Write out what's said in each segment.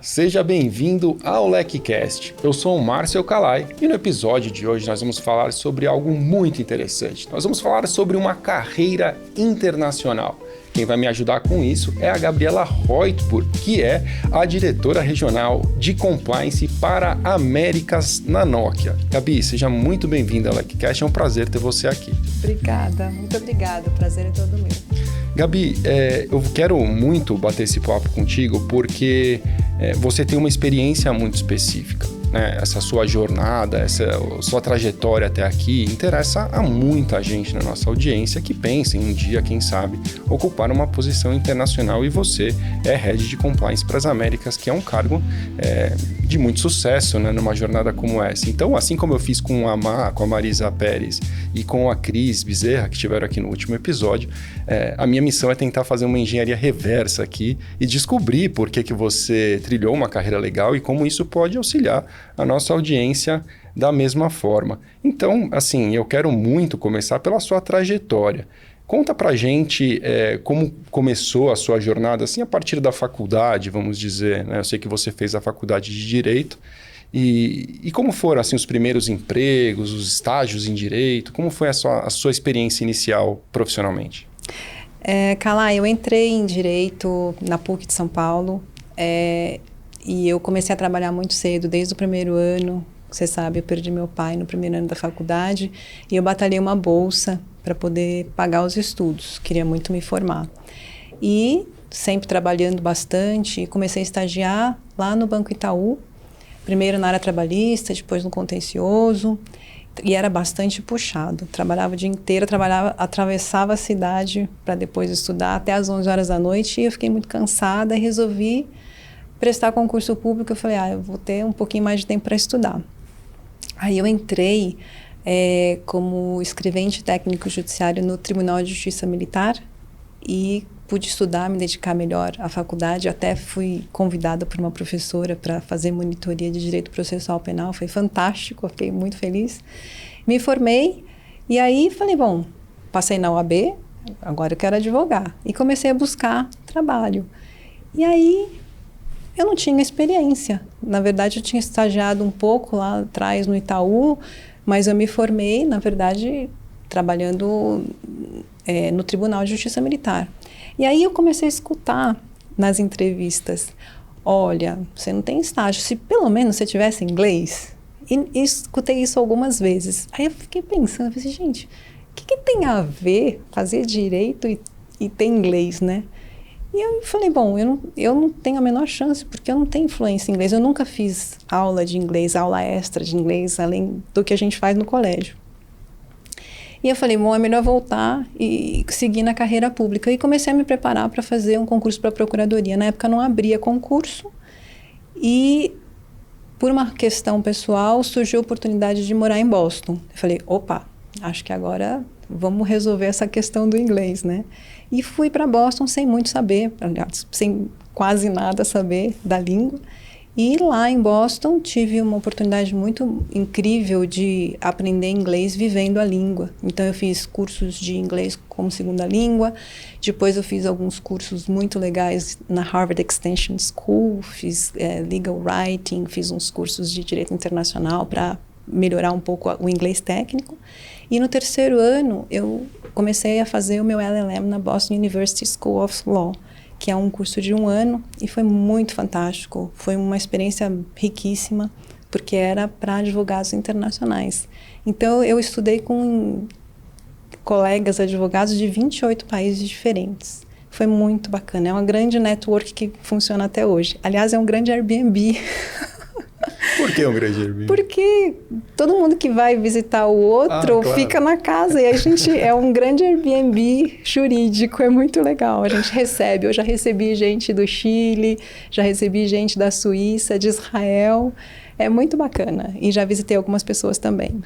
seja bem-vindo ao LecCast. Eu sou o Márcio Calai e no episódio de hoje nós vamos falar sobre algo muito interessante. Nós vamos falar sobre uma carreira internacional. Quem vai me ajudar com isso é a Gabriela Reutburg, que é a diretora regional de Compliance para Américas na Nokia. Gabi, seja muito bem-vinda ao LecCast, é um prazer ter você aqui. Obrigada, muito obrigada, o prazer é todo meu. Gabi, eu quero muito bater esse papo contigo porque você tem uma experiência muito específica, né? Essa sua jornada, essa sua trajetória até aqui interessa a muita gente na nossa audiência que pensa em um dia, quem sabe, ocupar uma posição internacional e você é Head de Compliance para as Américas, que é um cargo de muito sucesso, né, numa jornada como essa. Então, assim como eu fiz com a Marisa Pérez e com a Cris Bezerra, que estiveram aqui no último episódio, a minha missão é tentar fazer uma engenharia reversa aqui e descobrir por que você trilhou uma carreira legal e como isso pode auxiliar a nossa audiência da mesma forma. Então, assim, eu quero muito começar pela sua trajetória. Conta pra gente como começou a sua jornada, assim, a partir da faculdade, vamos dizer, né? Eu sei que você fez a faculdade de Direito. E como foram, assim, os primeiros empregos, os estágios em Direito? Como foi a sua experiência inicial profissionalmente? Calai, eu entrei em Direito na PUC de São Paulo e eu comecei a trabalhar muito cedo, desde o primeiro ano. Você sabe, eu perdi meu pai no primeiro ano da faculdade e eu batalhei uma bolsa para poder pagar os estudos. Queria muito me formar. E sempre trabalhando bastante, comecei a estagiar lá no Banco Itaú, primeiro na área trabalhista, depois no contencioso, e era bastante puxado. Trabalhava o dia inteiro, atravessava a cidade para depois estudar até às 11 horas da noite, e eu fiquei muito cansada e resolvi prestar concurso público. Eu falei, eu vou ter um pouquinho mais de tempo para estudar. Aí eu entrei como escrevente técnico judiciário no Tribunal de Justiça Militar e pude estudar, me dedicar melhor à faculdade. Até fui convidada por uma professora para fazer monitoria de Direito Processual Penal. Foi fantástico, eu fiquei muito feliz. Me formei e aí falei, bom, passei na OAB, agora eu quero advogar. E comecei a buscar trabalho. E aí eu não tinha experiência. Na verdade, eu tinha estagiado um pouco lá atrás no Itaú, mas eu me formei, na verdade, trabalhando no Tribunal de Justiça Militar. E aí eu comecei a escutar nas entrevistas, olha, você não tem estágio, se pelo menos você tivesse inglês. E escutei isso algumas vezes. Aí eu fiquei pensando, falei, gente, o que tem a ver fazer direito e ter inglês, né? E eu falei, bom, eu não tenho a menor chance, porque eu não tenho influência em inglês. Eu nunca fiz aula de inglês, aula extra de inglês, além do que a gente faz no colégio. E eu falei, bom, é melhor voltar e seguir na carreira pública. E comecei a me preparar para fazer um concurso para a Procuradoria. Na época não abria concurso e, por uma questão pessoal, surgiu a oportunidade de morar em Boston. Eu falei, opa, acho que agora vamos resolver essa questão do inglês, né? E fui para Boston sem muito saber, aliás, sem quase nada saber da língua. E lá em Boston tive uma oportunidade muito incrível de aprender inglês vivendo a língua. Então eu fiz cursos de inglês como segunda língua, depois eu fiz alguns cursos muito legais na Harvard Extension School, fiz legal writing, fiz uns cursos de direito internacional para melhorar um pouco o inglês técnico. E no terceiro ano eu comecei a fazer o meu LLM na Boston University School of Law, que é um curso de 1 ano, e foi muito fantástico. Foi uma experiência riquíssima, porque era para advogados internacionais. Então, eu estudei com colegas advogados de 28 países diferentes. Foi muito bacana. É uma grande network que funciona até hoje. Aliás, é um grande Airbnb. Por que um grande Airbnb? Porque todo mundo que vai visitar o outro claro, fica na casa. E a gente é um grande Airbnb jurídico, é muito legal. A gente recebe. Eu já recebi gente do Chile, já recebi gente da Suíça, de Israel. É muito bacana. E já visitei algumas pessoas também.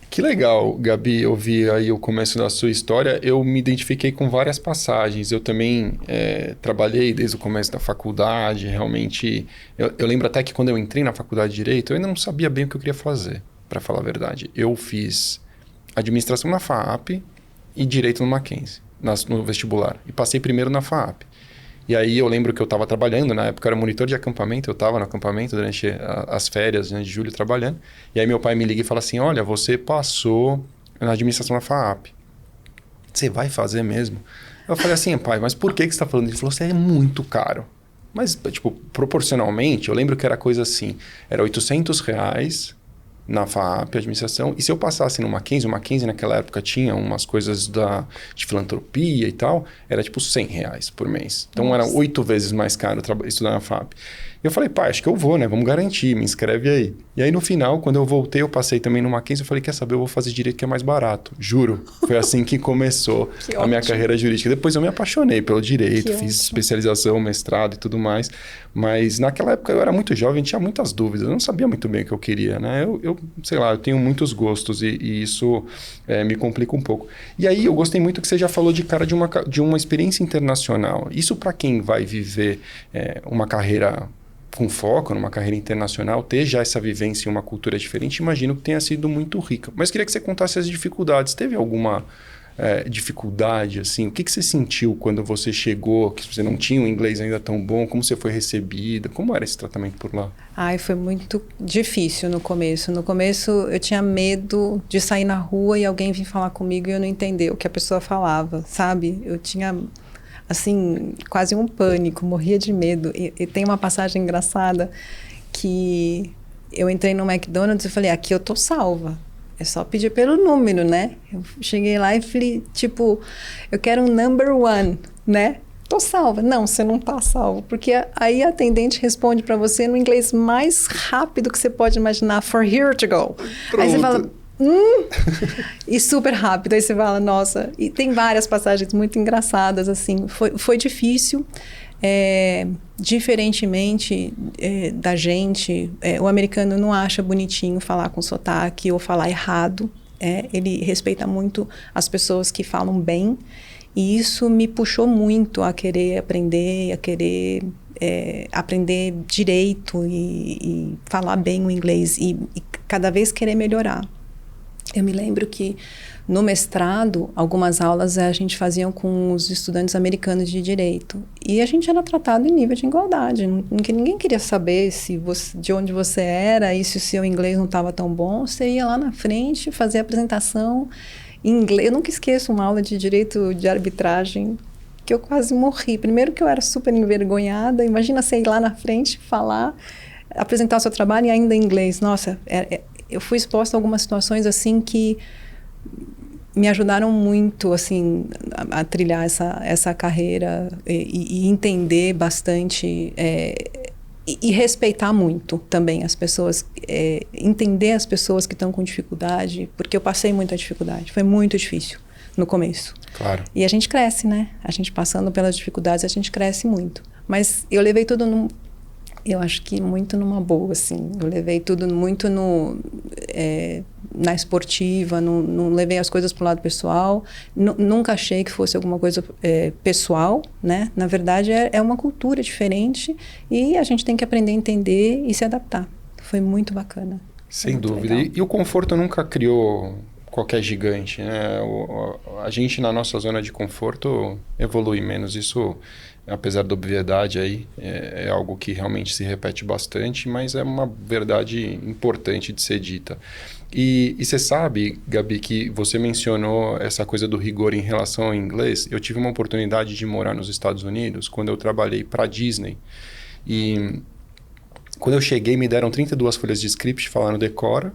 Que legal, Gabi, ouvir aí o começo da sua história. Eu me identifiquei com várias passagens. Eu também trabalhei desde o começo da faculdade, realmente. Eu lembro até que quando eu entrei na faculdade de Direito, eu ainda não sabia bem o que eu queria fazer, para falar a verdade. Eu fiz administração na FAAP e Direito no Mackenzie, no vestibular. E passei primeiro na FAAP. E aí eu lembro que eu estava trabalhando, na época eu era monitor de acampamento, eu estava no acampamento durante as férias, né, de julho trabalhando. E aí meu pai me liga e fala assim, olha, você passou na administração da FAAP. Você vai fazer mesmo? Eu falei assim, pai, mas por que você está falando? Ele falou, você é muito caro. Mas, tipo, proporcionalmente, eu lembro que era coisa assim, era R$800 na FAAP, administração, e se eu passasse no Mackenzie, o Mackenzie naquela época tinha umas coisas de filantropia e tal, era tipo R$100 por mês. Então Nossa. era 8 vezes mais caro estudar na FAAP. E eu falei, pai, acho que eu vou, né? Vamos garantir, me inscreve aí. E aí no final, quando eu voltei, eu passei também no Mackenzie, eu falei, quer saber, eu vou fazer direito que é mais barato. Juro. Foi assim que começou a minha carreira jurídica. Depois eu me apaixonei pelo direito, fiz especialização, mestrado e tudo mais. Mas naquela época eu era muito jovem, tinha muitas dúvidas, eu não sabia muito bem o que eu queria, né? Eu sei lá, eu tenho muitos gostos e isso me complica um pouco. E aí eu gostei muito que você já falou de cara de uma experiência internacional. Isso para quem vai viver uma carreira com foco numa carreira internacional, ter já essa vivência em uma cultura diferente, imagino que tenha sido muito rica. Mas queria que você contasse as dificuldades. Teve alguma dificuldade, assim? O que você sentiu quando você chegou, que você não tinha um inglês ainda tão bom? Como você foi recebida? Como era esse tratamento por lá? Ai, foi muito difícil no começo. No começo eu tinha medo de sair na rua e alguém vir falar comigo e eu não entender o que a pessoa falava, sabe? Eu tinha... assim, quase um pânico, morria de medo. E tem uma passagem engraçada que eu entrei no McDonald's e falei, aqui eu tô salva. É só pedir pelo número, né? Eu cheguei lá e falei, tipo, eu quero um number 1, né? Tô salva. Não, você não tá salvo. Porque aí a atendente responde pra você no inglês mais rápido que você pode imaginar, for here to go. Pronto. Aí você fala... e super rápido, aí você fala, nossa, e tem várias passagens muito engraçadas, assim, foi difícil, diferentemente da gente, o americano não acha bonitinho falar com sotaque ou falar errado, ele respeita muito as pessoas que falam bem, e isso me puxou muito a querer aprender, aprender direito e falar bem o inglês e cada vez querer melhorar. Eu me lembro que no mestrado, algumas aulas a gente fazia com os estudantes americanos de direito. E a gente era tratado em nível de igualdade. Ninguém queria saber de onde você era e se o seu inglês não estava tão bom. Você ia lá na frente, fazer a apresentação em inglês. Eu nunca esqueço uma aula de direito de arbitragem que eu quase morri. Primeiro que eu era super envergonhada. Imagina você ir lá na frente, falar, apresentar o seu trabalho e ainda em inglês. Nossa, eu fui exposta a algumas situações assim que me ajudaram muito assim a trilhar essa carreira e entender bastante e respeitar muito também as pessoas, entender as pessoas que estão com dificuldade, porque eu passei muita dificuldade, foi muito difícil no começo. Claro. E a gente cresce, né? A gente passando pelas dificuldades, a gente cresce muito. Mas eu levei tudo eu acho que muito numa boa, assim. Eu levei tudo muito na esportiva, não levei as coisas para o lado pessoal. Nunca achei que fosse alguma coisa pessoal, né? Na verdade, é uma cultura diferente e a gente tem que aprender a entender e se adaptar. Foi muito bacana. Sem dúvida. E o conforto nunca criou qualquer gigante, né? A gente, na nossa zona de conforto, evolui menos. Isso... apesar da obviedade aí, é algo que realmente se repete bastante, mas é uma verdade importante de ser dita. E você sabe, Gabi, que você mencionou essa coisa do rigor em relação ao inglês. Eu tive uma oportunidade de morar nos Estados Unidos quando eu trabalhei para a Disney. E quando eu cheguei, me deram 32 folhas de script, falaram decora,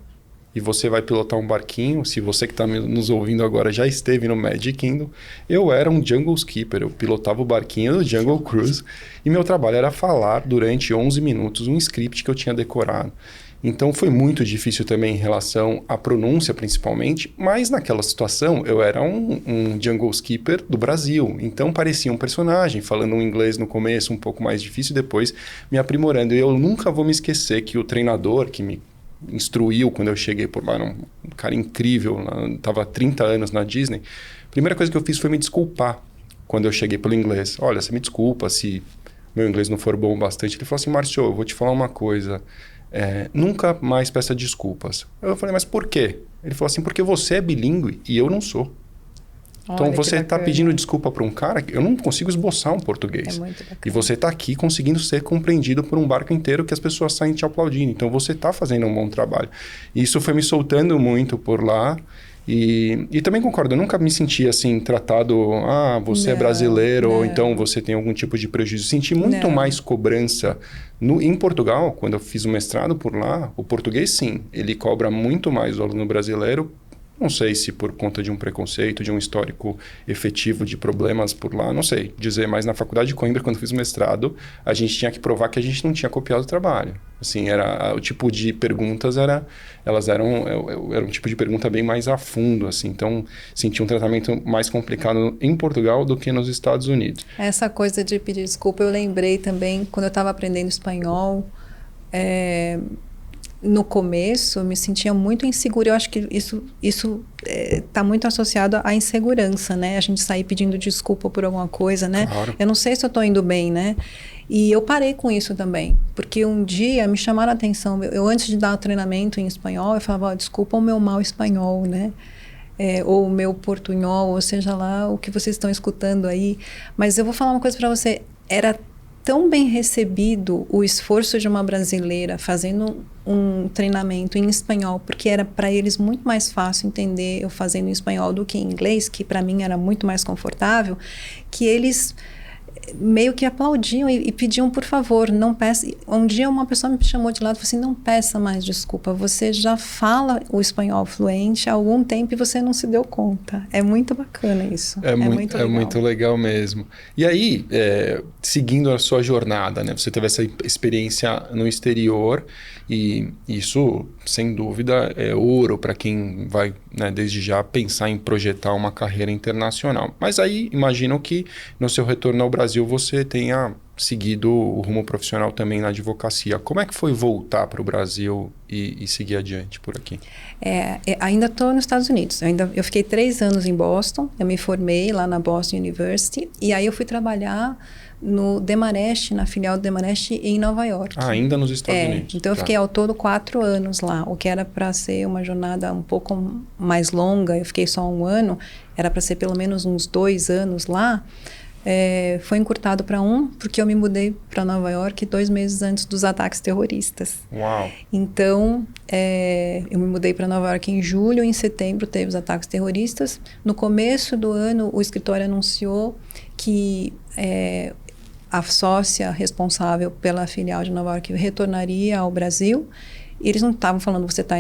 e você vai pilotar um barquinho. Se você que está nos ouvindo agora já esteve no Magic Kingdom, eu era um Jungle Skipper, eu pilotava o barquinho do Jungle Cruise e meu trabalho era falar durante 11 minutos um script que eu tinha decorado. Então foi muito difícil também em relação à pronúncia principalmente, mas naquela situação eu era um Jungle Skipper do Brasil, então parecia um personagem, falando um inglês no começo um pouco mais difícil, depois me aprimorando. E eu nunca vou me esquecer que o treinador que me instruiu quando eu cheguei por lá, um cara incrível, estava há 30 anos na Disney. A primeira coisa que eu fiz foi me desculpar quando eu cheguei pelo inglês. Olha, você me desculpa se meu inglês não for bom bastante. Ele falou assim, Márcio, eu vou te falar uma coisa, nunca mais peça desculpas. Eu falei, mas por quê? Ele falou assim, porque você é bilíngue e eu não sou. Então Olha, você que está bacana. pedindo desculpa para um cara que eu não consigo esboçar um português. É muito bacana. E você está aqui conseguindo ser compreendido por um barco inteiro que as pessoas saem te aplaudindo. Então você está fazendo um bom trabalho. E isso foi me soltando muito por lá. E também concordo, eu nunca me senti assim, tratado, você é brasileiro, ou então você tem algum tipo de prejuízo. Senti muito mais cobrança em Portugal, quando eu fiz o mestrado por lá. O português, sim, ele cobra muito mais o aluno brasileiro. Não sei se por conta de um preconceito, de um histórico efetivo de problemas por lá, não sei dizer, mas na faculdade de Coimbra, quando eu fiz o mestrado, a gente tinha que provar que a gente não tinha copiado o trabalho. Assim, o tipo de perguntas era um tipo de pergunta bem mais a fundo, assim. Então, senti um tratamento mais complicado em Portugal do que nos Estados Unidos. Essa coisa de pedir desculpa, eu lembrei também, quando eu estava aprendendo espanhol, no começo, eu me sentia muito insegura. Eu acho que isso está muito associado à insegurança, né? A gente sair pedindo desculpa por alguma coisa, né? Claro. Eu não sei se eu estou indo bem, né? E eu parei com isso também, porque um dia me chamaram a atenção. Eu antes de dar o treinamento em espanhol, eu falava, desculpa o meu mau espanhol, né? Ou o meu portunhol, ou seja lá o que vocês estão escutando aí. Mas eu vou falar uma coisa para você. Era tão bem recebido o esforço de uma brasileira fazendo um treinamento em espanhol, porque era para eles muito mais fácil entender eu fazendo em espanhol do que em inglês, que para mim era muito mais confortável, que eles meio que aplaudiam e pediam, por favor, não peça. Um dia uma pessoa me chamou de lado e falou assim, não peça mais desculpa, você já fala o espanhol fluente há algum tempo e você não se deu conta. É muito bacana isso. É muito legal mesmo. E aí, seguindo a sua jornada, né? Você teve essa experiência no exterior e isso, sem dúvida, é ouro para quem vai, né, desde já pensar em projetar uma carreira internacional. Mas aí, imagino que no seu retorno ao Brasil você tenha seguido o rumo profissional também na advocacia. Como é que foi voltar para o Brasil e seguir adiante por aqui? Ainda estou nos Estados Unidos. Eu fiquei 3 anos em Boston. Eu me formei lá na Boston University. E aí eu fui trabalhar no Demarest, na filial do Demarest em Nova York. Ainda nos Estados Unidos. Então eu fiquei ao todo 4 anos lá. O que era para ser uma jornada um pouco mais longa, eu fiquei só 1 ano, era para ser pelo menos uns 2 anos lá. Foi encurtado para 1, porque eu me mudei para Nova York 2 meses antes dos ataques terroristas. Uau! Então, eu me mudei para Nova York em julho, em setembro teve os ataques terroristas. No começo do ano, o escritório anunciou que a sócia responsável pela filial de Nova York retornaria ao Brasil. Eles não estavam falando você está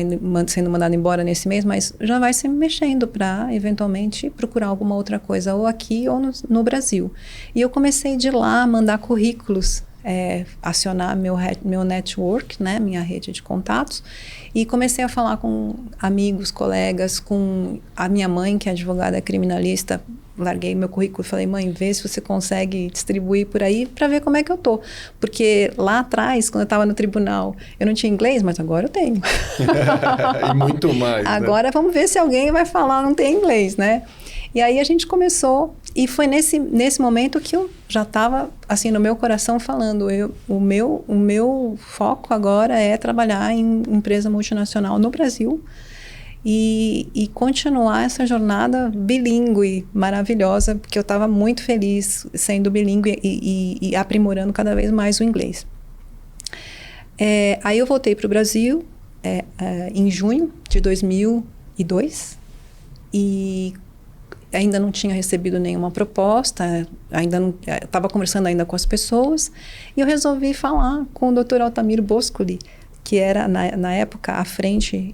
sendo mandado embora nesse mês, mas já vai se mexendo para, eventualmente, procurar alguma outra coisa, ou aqui ou no Brasil. E eu comecei de lá a mandar currículos, acionar meu network, né, minha rede de contatos, e comecei a falar com amigos, colegas, com a minha mãe, que é advogada criminalista. Larguei meu currículo e falei, mãe, vê se você consegue distribuir por aí para ver como é que eu tô. Porque lá atrás, quando eu estava no tribunal, eu não tinha inglês, mas agora eu tenho. E muito mais, agora, né? Vamos ver se alguém vai falar, não tem inglês, né? E aí a gente começou, e foi nesse momento que eu já estava, assim, no meu coração falando, o meu foco agora é trabalhar em empresa multinacional no Brasil, e continuar essa jornada bilíngue maravilhosa, porque eu estava muito feliz sendo bilíngue e aprimorando cada vez mais o inglês. Aí eu voltei para o Brasil em junho de 2002 e ainda não tinha recebido nenhuma proposta, estava conversando ainda com as pessoas, e eu resolvi falar com o Dr. Altamiro Boscoli, que era, na época,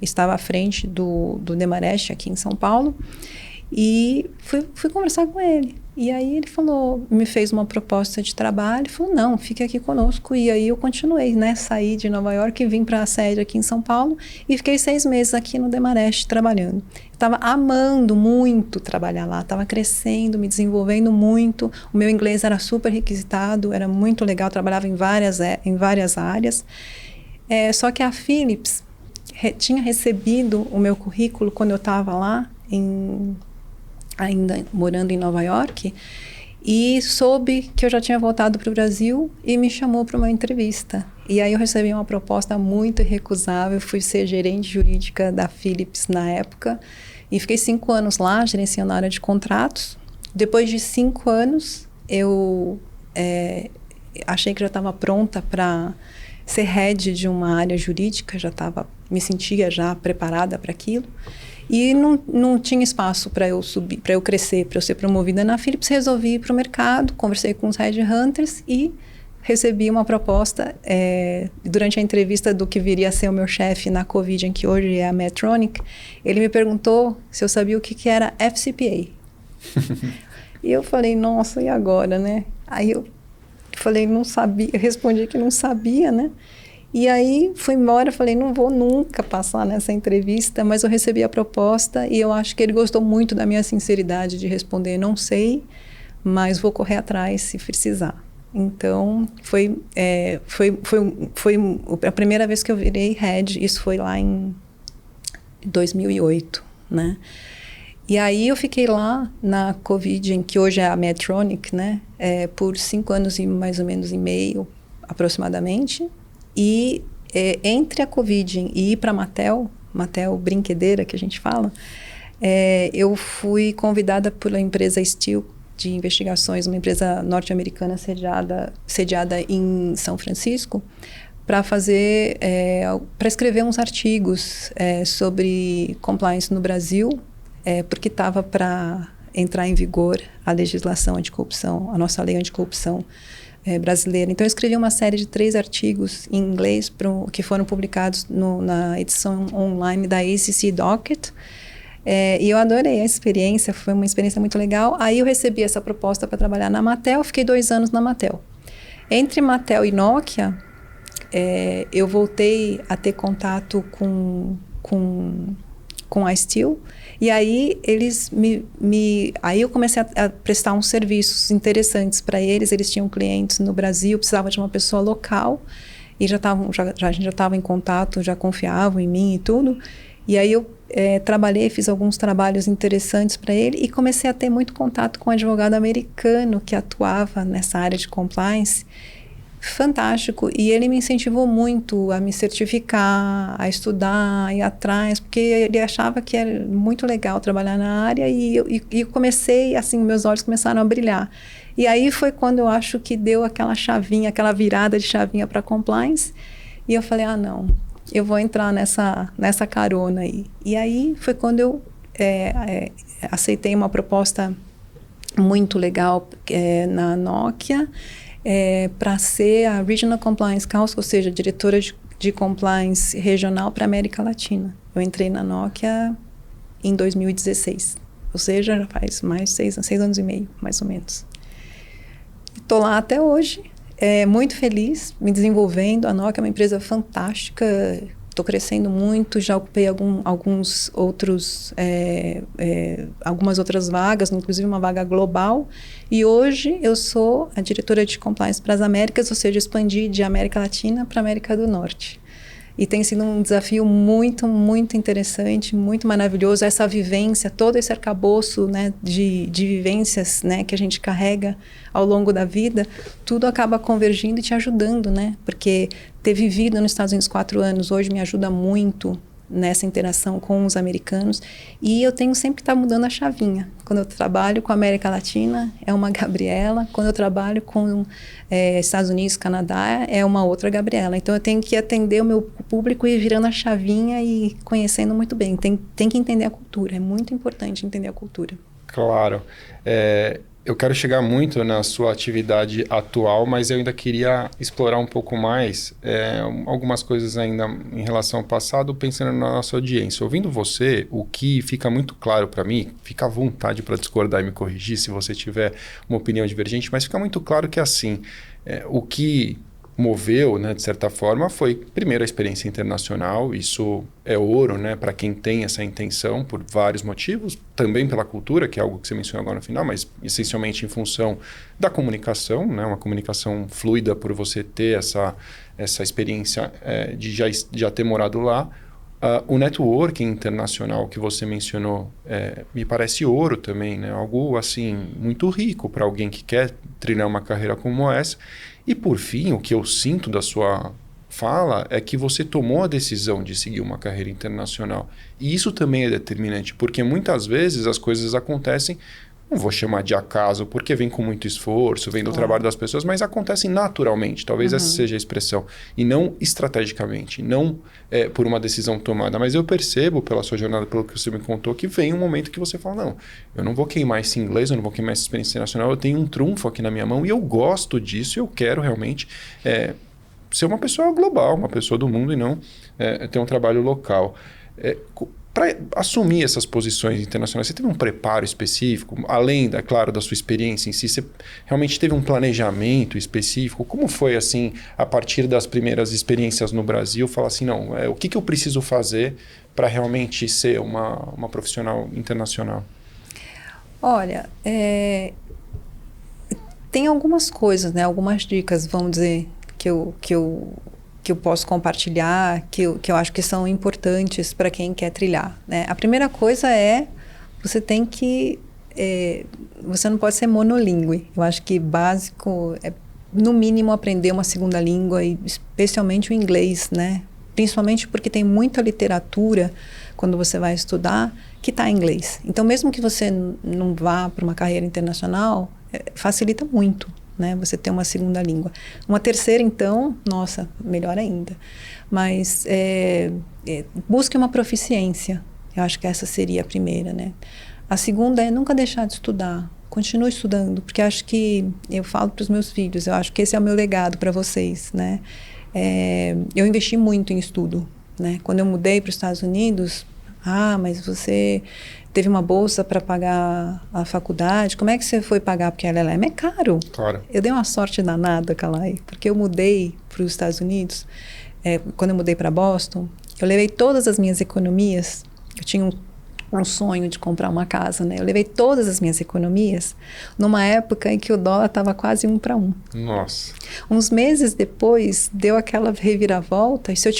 estava à frente do Demarest aqui em São Paulo, e fui conversar com ele. E aí ele me fez uma proposta de trabalho, falou, não, fique aqui conosco. E aí eu continuei, né? Saí de Nova York e vim para a sede aqui em São Paulo e fiquei 6 meses aqui no Demarest trabalhando. Estava amando muito trabalhar lá, estava crescendo, me desenvolvendo muito. O meu inglês era super requisitado, era muito legal, trabalhava em várias áreas. Só que a Philips tinha recebido o meu currículo quando eu estava lá, ainda morando em Nova York, e soube que eu já tinha voltado para o Brasil e me chamou para uma entrevista. E aí eu recebi uma proposta muito irrecusável, fui ser gerente jurídica da Philips na época, E fiquei 5 anos lá, gerenciando a área de contratos. Depois de 5 anos, eu achei que já estava pronta para ser head de uma área jurídica, me sentia já preparada para aquilo. E não tinha espaço para eu subir, para eu crescer, para eu ser promovida na Philips. Resolvi ir para o mercado, conversei com os headhunters e recebi uma proposta durante a entrevista do que viria a ser o meu chefe na Covidien, que hoje é a Medtronic. Ele me perguntou se eu sabia o que era FCPA. E eu falei, nossa, e agora, né? Aí eu falei, não sabia, eu respondi que não sabia, né? E aí fui embora, falei, não vou nunca passar nessa entrevista, mas eu recebi a proposta e eu acho que ele gostou muito da minha sinceridade de responder, não sei, mas vou correr atrás se precisar. Então, foi a primeira vez que eu virei head, isso foi lá em 2008, né? E aí eu fiquei lá na Covidien, que hoje é a Medtronic, né? Por 5 anos e mais ou menos e meio, aproximadamente. E entre a Covidien e ir para a Mattel brinquedeira que a gente fala, eu fui convidada pela empresa Steel de investigações, uma empresa norte-americana sediada em São Francisco, para escrever uns artigos sobre compliance no Brasil, porque estava para entrar em vigor a legislação anticorrupção, a nossa lei anticorrupção brasileira. Então, eu escrevi uma série de 3 artigos em inglês que foram publicados na edição online da ACC Docket. E eu adorei a experiência, foi uma experiência muito legal. Aí eu recebi essa proposta para trabalhar na Mattel, fiquei 2 anos na Mattel. Entre Mattel e Nokia, eu voltei a ter contato com a Steel, e aí aí eu comecei a prestar uns serviços interessantes para eles. Eles tinham clientes no Brasil, precisava de uma pessoa local, e a gente já estava em contato, já confiavam em mim e tudo. E aí eu fiz alguns trabalhos interessantes para ele e comecei a ter muito contato com um advogado americano que atuava nessa área de compliance. Fantástico, e ele me incentivou muito a me certificar, a estudar, a ir atrás, porque ele achava que era muito legal trabalhar na área, e eu comecei, assim, meus olhos começaram a brilhar. E aí foi quando eu acho que deu aquela chavinha, aquela virada de chavinha para compliance, e eu falei, não, eu vou entrar nessa carona aí. E aí foi quando eu aceitei uma proposta muito legal na Nokia, para ser a Regional Compliance Counsel, ou seja, diretora de compliance regional para a América Latina. Eu entrei na Nokia em 2016, ou seja, já faz mais de 6 anos e meio, mais ou menos. Estou lá até hoje, muito feliz, me desenvolvendo. A Nokia é uma empresa fantástica, estou crescendo muito, já ocupei algumas outras vagas, inclusive uma vaga global, e hoje eu sou a diretora de compliance para as Américas, ou seja, expandi de América Latina para América do Norte. E tem sido um desafio muito, muito interessante, muito maravilhoso, essa vivência, todo esse arcabouço, né, de vivências, né, que a gente carrega ao longo da vida, tudo acaba convergindo e te ajudando, né? Porque ter vivido nos Estados Unidos 4 anos hoje me ajuda muito nessa interação com os americanos, e eu tenho sempre que estar mudando a chavinha. Quando eu trabalho com a América Latina, é uma Gabriela. Quando eu trabalho com Estados Unidos, Canadá, é uma outra Gabriela. Então, eu tenho que atender o meu público e ir virando a chavinha e conhecendo muito bem. Tem que entender a cultura, é muito importante entender a cultura. Claro. Eu quero chegar muito na sua atividade atual, mas eu ainda queria explorar um pouco mais algumas coisas ainda em relação ao passado, pensando na nossa audiência. Ouvindo você, o que fica muito claro para mim, fica à vontade para discordar e me corrigir se você tiver uma opinião divergente, mas fica muito claro que assim, o que moveu, né, de certa forma, foi primeiro a experiência internacional. Isso é ouro, né, para quem tem essa intenção, por vários motivos, também pela cultura, que é algo que você mencionou agora no final, mas essencialmente em função da comunicação, né, uma comunicação fluida, por você ter essa experiência de já ter morado lá. O networking internacional que você mencionou me parece ouro também, né, algo assim muito rico para alguém que quer trilhar uma carreira como essa. E por fim, o que eu sinto da sua fala é que você tomou a decisão de seguir uma carreira internacional. E isso também é determinante, porque muitas vezes as coisas acontecem, não vou chamar de acaso, porque vem com muito esforço, vem do trabalho das pessoas, mas acontecem naturalmente, talvez essa seja a expressão, e não estrategicamente, não por uma decisão tomada. Mas eu percebo pela sua jornada, pelo que você me contou, que vem um momento que você fala, não, eu não vou queimar esse inglês, eu não vou queimar essa experiência internacional, eu tenho um trunfo aqui na minha mão e eu gosto disso, eu quero realmente ser uma pessoa global, uma pessoa do mundo e não ter um trabalho local. Para assumir essas posições internacionais, você teve um preparo específico, além, claro, da sua experiência em si? Você realmente teve um planejamento específico? Como foi, assim, a partir das primeiras experiências no Brasil, falar assim, não, o que eu preciso fazer para realmente ser uma profissional internacional? Olha, tem algumas coisas, né? Algumas dicas, vamos dizer, que eu posso compartilhar, que eu acho que são importantes para quem quer trilhar, né? A primeira coisa você tem que... você não pode ser monolíngue. Eu acho que básico é, no mínimo, aprender uma segunda língua, e especialmente o inglês, né? Principalmente porque tem muita literatura, quando você vai estudar, que está em inglês. Então, mesmo que você não vá para uma carreira internacional, facilita muito, né? Você ter uma segunda língua. Uma terceira, então, nossa, melhor ainda. Mas busque uma proficiência. Eu acho que essa seria a primeira, né? A segunda é nunca deixar de estudar. Continue estudando, porque acho que, eu falo para os meus filhos, eu acho que esse é o meu legado para vocês, né? Eu investi muito em estudo, né? Quando eu mudei para os Estados Unidos, mas você teve uma bolsa para pagar a faculdade, como é que você foi pagar? Porque a LLM é caro. Claro. Eu dei uma sorte danada, Kalai, porque eu mudei para os Estados Unidos, quando eu mudei para Boston, eu levei todas as minhas economias, eu tinha um sonho de comprar uma casa, né? Eu levei todas as minhas economias numa época em que o dólar estava quase 1 para 1. Nossa. Uns meses depois, deu aquela reviravolta, e se eu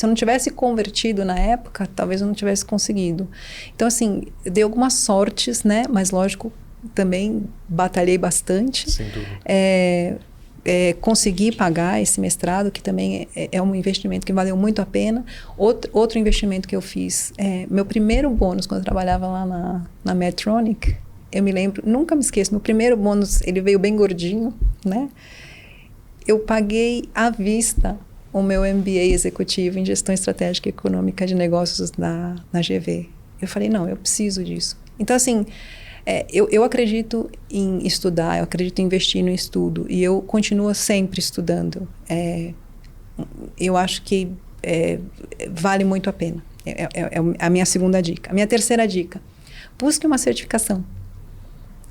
não tivesse convertido na época, talvez eu não tivesse conseguido. Então, assim, dei algumas sortes, né? Mas, lógico, também batalhei bastante. Sem dúvida. Consegui pagar esse mestrado, que também é um investimento que valeu muito a pena. Outro investimento que eu fiz, meu primeiro bônus, quando eu trabalhava lá na Medtronic, eu me lembro, nunca me esqueço, meu primeiro bônus, ele veio bem gordinho, né? Eu paguei à vista o meu MBA executivo em Gestão Estratégica e Econômica de Negócios na GV. Eu falei, não, eu preciso disso. Então, assim, eu acredito em estudar, eu acredito em investir no estudo, e eu continuo sempre estudando. Eu acho que vale muito a pena. É a minha segunda dica. A minha terceira dica, busque uma certificação.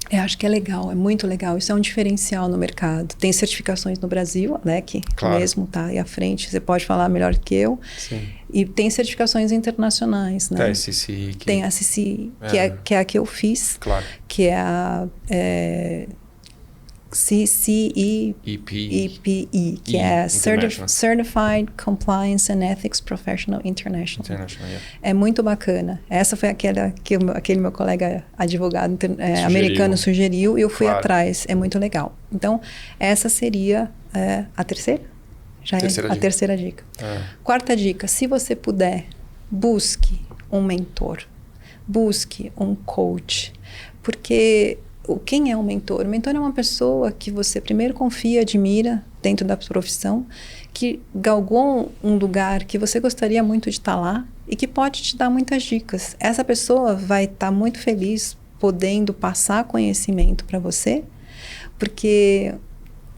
Eu acho que é legal, é muito legal. Isso é um diferencial no mercado. Tem certificações no Brasil, a LEC, claro, mesmo está aí à frente, você pode falar melhor que eu. Sim. E tem certificações internacionais, né? Tem a CCI. Tem a CCI, que é a que eu fiz. Claro. Que é a CCEPE, que é Certified Compliance and Ethics Professional International. É muito bacana. Essa foi aquela que aquele meu colega advogado americano sugeriu, e eu fui atrás. É muito legal. Então, essa seria a terceira? Já é a terceira dica. Quarta dica, se você puder, busque um mentor. Busque um coach. Porque... quem é um mentor? O mentor é uma pessoa que você primeiro confia, admira dentro da profissão, que galgou um lugar que você gostaria muito de estar lá e que pode te dar muitas dicas. Essa pessoa vai estar muito feliz podendo passar conhecimento para você, porque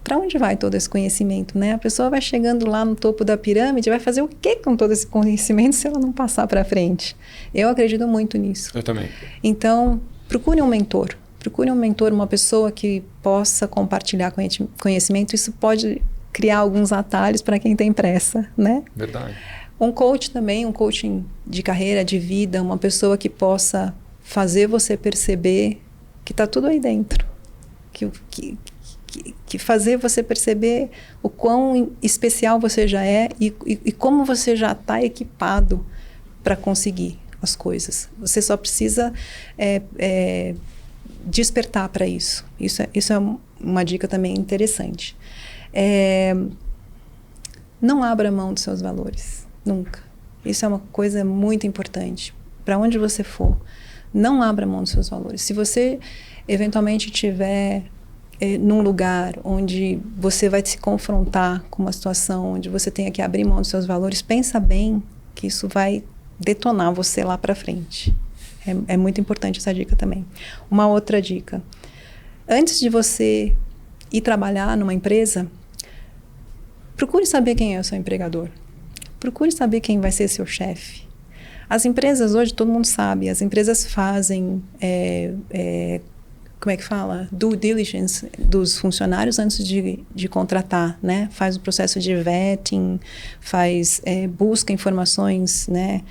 para onde vai todo esse conhecimento, né? A pessoa vai chegando lá no topo da pirâmide, vai fazer o que com todo esse conhecimento se ela não passar para frente? Eu acredito muito nisso. Eu também. Então, procure um mentor. Procure um mentor, uma pessoa que possa compartilhar conhecimento. Isso pode criar alguns atalhos para quem tem pressa, né? Verdade. Um coach também, um coaching de carreira, de vida, uma pessoa que possa fazer você perceber que está tudo aí dentro. Que fazer você perceber o quão especial você já é e como você já está equipado para conseguir as coisas. Você só precisa... despertar para isso. Isso é uma dica também interessante. não abra mão dos seus valores, nunca. Isso é uma coisa muito importante. Para onde você for, não abra mão dos seus valores. Se você eventualmente estiver num lugar onde você vai se confrontar com uma situação onde você tenha que abrir mão dos seus valores, pensa bem que isso vai detonar você lá para frente. É muito importante essa dica também. Uma outra dica. Antes de você ir trabalhar numa empresa, procure saber quem é o seu empregador. Procure saber quem vai ser seu chefe. As empresas hoje, todo mundo sabe, as empresas fazem, como é que fala? Due diligence dos funcionários antes de contratar, né? Faz o processo de vetting, busca informações, né?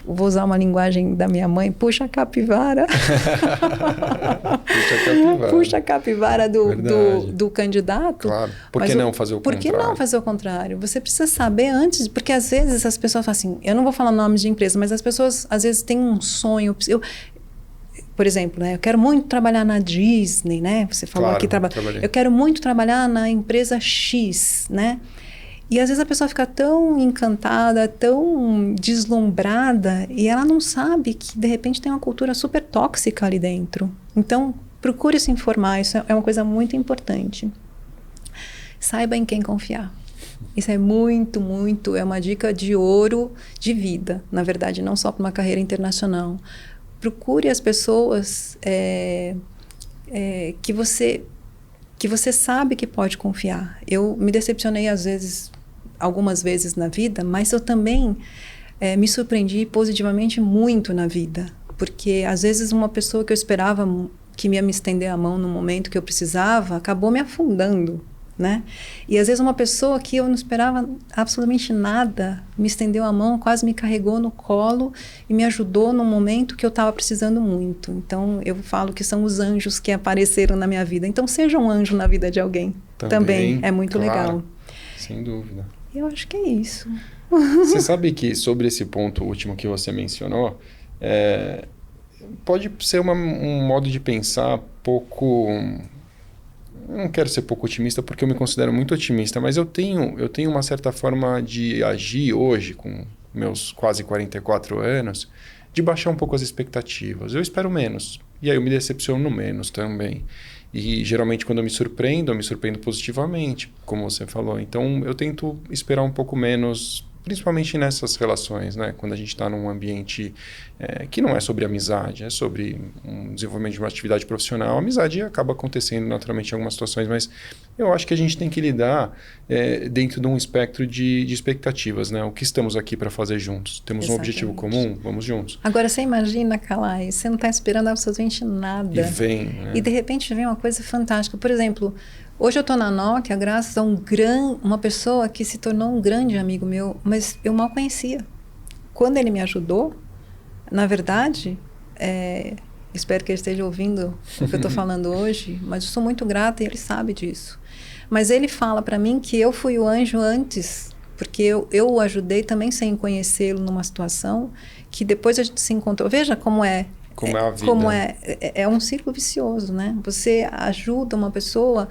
Vou usar uma linguagem da minha mãe, puxa a capivara. Puxa a capivara. Puxa a capivara do candidato. Claro. Por que não fazer o contrário? Por que não fazer o contrário? Você precisa saber antes, porque às vezes as pessoas falam assim, eu não vou falar nomes de empresa, mas as pessoas às vezes têm um sonho. Por exemplo, né, eu quero muito trabalhar na Disney, né? Você falou aqui, eu quero muito trabalhar na empresa X, né? E às vezes a pessoa fica tão encantada, tão deslumbrada, e ela não sabe que de repente tem uma cultura super tóxica ali dentro. Então, procure se informar, isso é uma coisa muito importante. Saiba em quem confiar. Isso é muito, muito, é uma dica de ouro de vida, na verdade, não só para uma carreira internacional. Procure as pessoas que você sabe que pode confiar. Eu me decepcionei algumas vezes na vida, mas eu também me surpreendi positivamente muito na vida. Porque às vezes uma pessoa que eu esperava que ia me estender a mão no momento que eu precisava, acabou me afundando, né? E às vezes uma pessoa que eu não esperava absolutamente nada, me estendeu a mão, quase me carregou no colo e me ajudou no momento que eu estava precisando muito. Então eu falo que são os anjos que apareceram na minha vida. Então seja um anjo na vida de alguém. Também é muito legal. Sem dúvida. Eu acho que é isso. Você sabe que sobre esse ponto último que você mencionou, pode ser um modo de pensar pouco... Eu não quero ser pouco otimista porque eu me considero muito otimista, mas eu tenho uma certa forma de agir hoje, com meus quase 44 anos, de baixar um pouco as expectativas. Eu espero menos, e aí eu me decepciono menos também. E geralmente quando eu me surpreendo positivamente, como você falou. Então eu tento esperar um pouco menos, principalmente nessas relações, né? Quando a gente está num ambiente que não é sobre amizade, é sobre um desenvolvimento de uma atividade profissional. A amizade acaba acontecendo naturalmente em algumas situações, mas eu acho que a gente tem que lidar dentro de um espectro de expectativas, né? O que estamos aqui para fazer juntos? Temos um objetivo comum? Vamos juntos. Agora, você imagina, Kalai, você não está esperando absolutamente nada. E vem, né? E de repente vem uma coisa fantástica. Por exemplo, hoje eu estou na Nokia graças a uma pessoa que se tornou um grande amigo meu, mas eu mal conhecia. Quando ele me ajudou, na verdade, espero que ele esteja ouvindo o que eu estou falando hoje, mas eu sou muito grata e ele sabe disso. Mas ele fala para mim que eu fui o anjo antes, porque eu o ajudei também sem conhecê-lo numa situação que depois a gente se encontrou. Veja como é. Como é a vida. Como é um ciclo vicioso, né? Você ajuda uma pessoa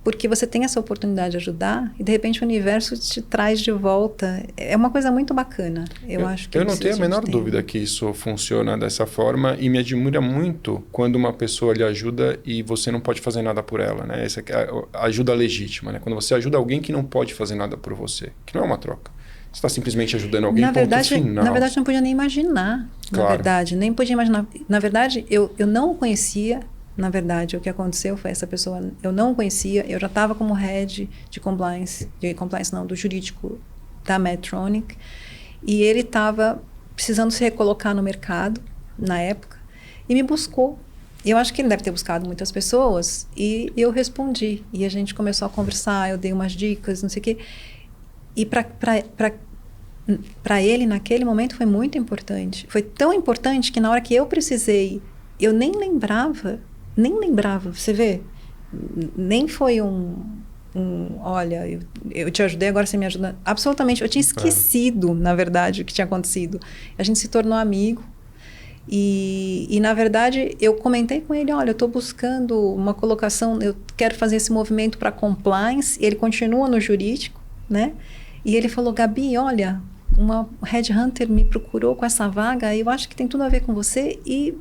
porque você tem essa oportunidade de ajudar e de repente o universo te traz de volta. É uma coisa muito bacana. Eu acho que eu não tenho a menor dúvida que isso funciona dessa forma e me admira muito quando uma pessoa lhe ajuda e você não pode fazer nada por ela, né? Essa é a ajuda legítima, né? Quando você ajuda alguém que não pode fazer nada por você, que não é uma troca. Você está simplesmente ajudando alguém, na verdade, final. Na verdade, não podia nem imaginar. Claro. Na verdade, nem podia imaginar. Na verdade, eu não o conhecia. Na verdade, o que aconteceu foi essa pessoa, eu não conhecia, eu já estava como head de compliance não, do jurídico da Medtronic, e ele estava precisando se recolocar no mercado, na época, e me buscou. Eu acho que ele deve ter buscado muitas pessoas, e eu respondi, e a gente começou a conversar, eu dei umas dicas, não sei o quê, e para ele, naquele momento, foi muito importante. Foi tão importante que na hora que eu precisei, eu nem lembrava, você vê? Nem foi olha, eu te ajudei, agora você me ajuda. Absolutamente, eu tinha esquecido, na verdade, o que tinha acontecido. A gente se tornou amigo. E na verdade, eu comentei com ele, olha, eu estou buscando uma colocação, eu quero fazer esse movimento para compliance. Ele continua no jurídico, né? E ele falou, Gabi, olha, uma headhunter me procurou com essa vaga, eu acho que tem tudo a ver com você, e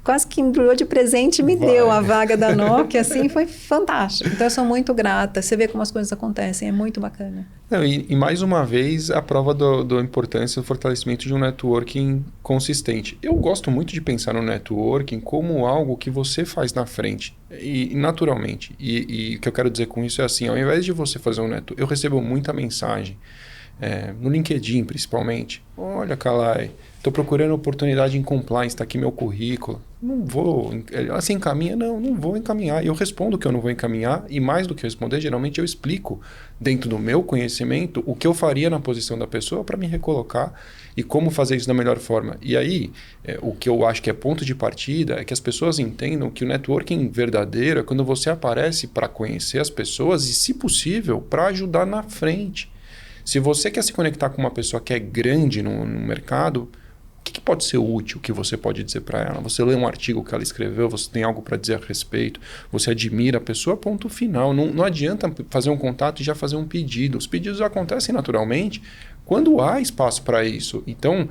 quase que embrulhou de presente e me deu a vaga da Nokia, assim, foi fantástico. Então eu sou muito grata, você vê como as coisas acontecem, é muito bacana. Não, e mais uma vez a prova da importância do fortalecimento de um networking consistente. Eu gosto muito de pensar no networking como algo que você faz na frente, e naturalmente. E o que eu quero dizer com isso é assim, ao invés de você fazer um networking, eu recebo muita mensagem, no LinkedIn principalmente. Olha, Kalai, estou procurando oportunidade em compliance, está aqui meu currículo. Não vou. Você encaminha? Não vou encaminhar. E eu respondo que eu não vou encaminhar, e mais do que eu responder, geralmente eu explico, dentro do meu conhecimento, o que eu faria na posição da pessoa para me recolocar e como fazer isso da melhor forma. E aí, o que eu acho que é ponto de partida é que as pessoas entendam que o networking verdadeiro é quando você aparece para conhecer as pessoas e, se possível, para ajudar na frente. Se você quer se conectar com uma pessoa que é grande no mercado, o que pode ser útil que você pode dizer para ela? Você lê um artigo que ela escreveu, você tem algo para dizer a respeito, você admira a pessoa, ponto final. Não adianta fazer um contato e já fazer um pedido. Os pedidos acontecem naturalmente quando há espaço para isso. Então,